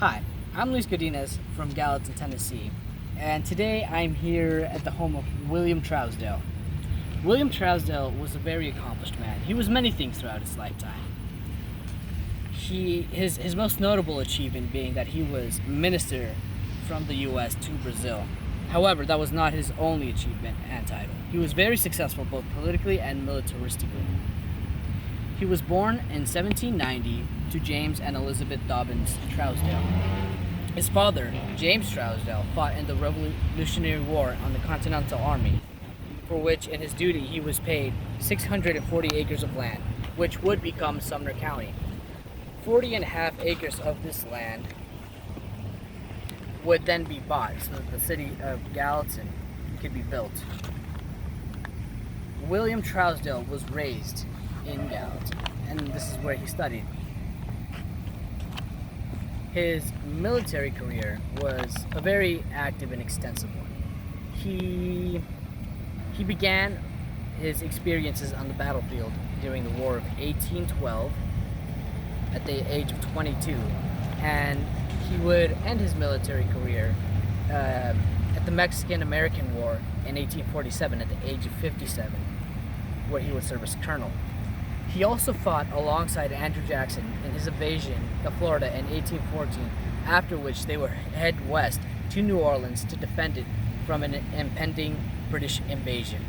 Hi, I'm Luis Godinez from Gallatin, Tennessee, and today I'm here at the home of William Trousdale. William Trousdale was a very accomplished man. He was many things throughout his lifetime. His most notable achievement being that he was minister from the U.S. to Brazil. However, that was not his only achievement and title. He was very successful both politically and militaristically. He was born in 1790 to James and Elizabeth Dobbins Trousdale. His father, James Trousdale, fought in the Revolutionary War on the Continental Army, for which in his duty he was paid 640 acres of land, which would become Sumner County. 40 and a half acres of this land would then be bought so that the city of Gallatin could be built. William Trousdale was raised in Gallatin, and this is where he studied. His military career was a very active and extensive one. He began his experiences on the battlefield during the War of 1812 at the age of 22, and he would end his military career at the Mexican-American War in 1847 at the age of 57, where he would serve as colonel. He also fought alongside Andrew Jackson in his invasion of Florida in 1814, after which they would head west to New Orleans to defend it from an impending British invasion.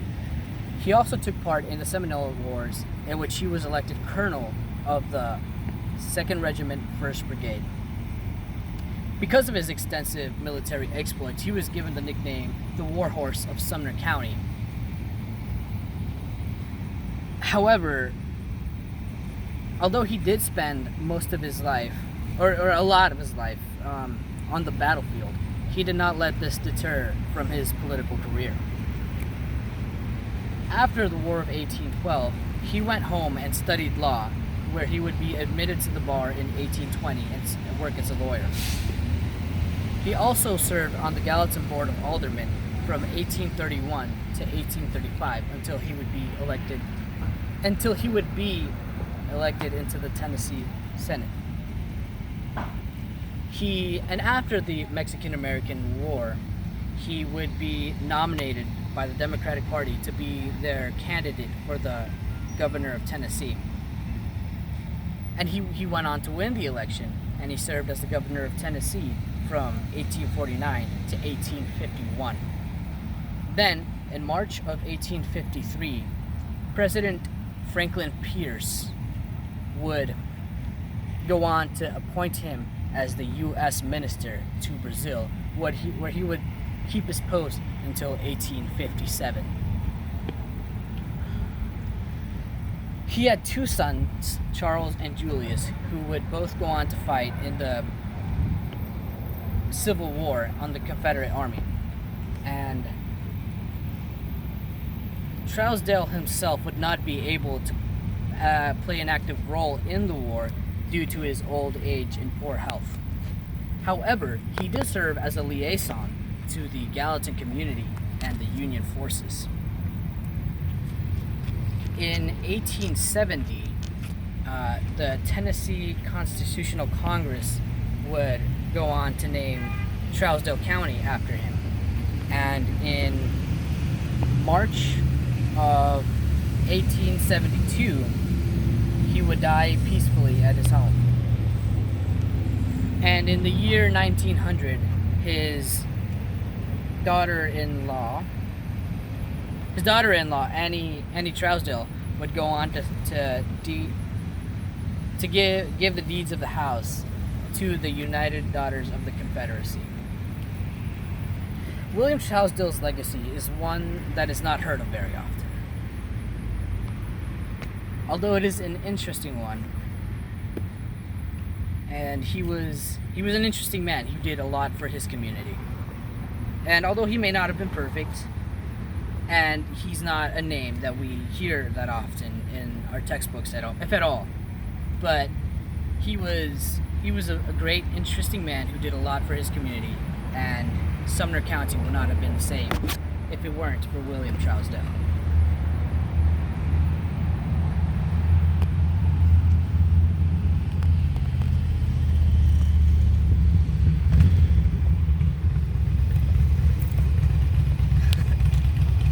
He also took part in the Seminole Wars, in which he was elected colonel of the 2nd Regiment, 1st Brigade. Because of his extensive military exploits, he was given the nickname the Warhorse of Sumner County. However, although he did spend most of his life, or a lot of his life, on the battlefield, he did not let this deter from his political career. After the War of 1812, he went home and studied law, where he would be admitted to the bar in 1820 and work as a lawyer. He also served on the Gallatin Board of Aldermen from 1831 to 1835 until he would be elected into the Tennessee Senate. And after the Mexican-American War, he would be nominated by the Democratic Party to be their candidate for the governor of Tennessee. And he went on to win the election, and he served as the governor of Tennessee from 1849 to 1851. Then, in March of 1853, President Franklin Pierce would go on to appoint him as the U.S. minister to Brazil, where he would keep his post until 1857. He had two sons, Charles and Julius, who would both go on to fight in the Civil War on the Confederate Army. And Trousdale himself would not be able to play an active role in the war due to his old age and poor health. However, he did serve as a liaison to the Gallatin community and the Union forces. In 1870, the Tennessee Constitutional Congress would go on to name Trousdale County after him. And in March of 1872, he would die peacefully at his home. And in the year 1900, his daughter-in-law, Annie Trousdale, would go on to give the deeds of the house to the United Daughters of the Confederacy. William Trousdale's legacy is one that is not heard of very often. Although it is an interesting one, and he was an interesting man. He did a lot for his community. And although he may not have been perfect, and he's not a name that we hear that often in our textbooks if at all, but he was a great, interesting man who did a lot for his community, and Sumner County would not have been the same if it weren't for William Trousdale.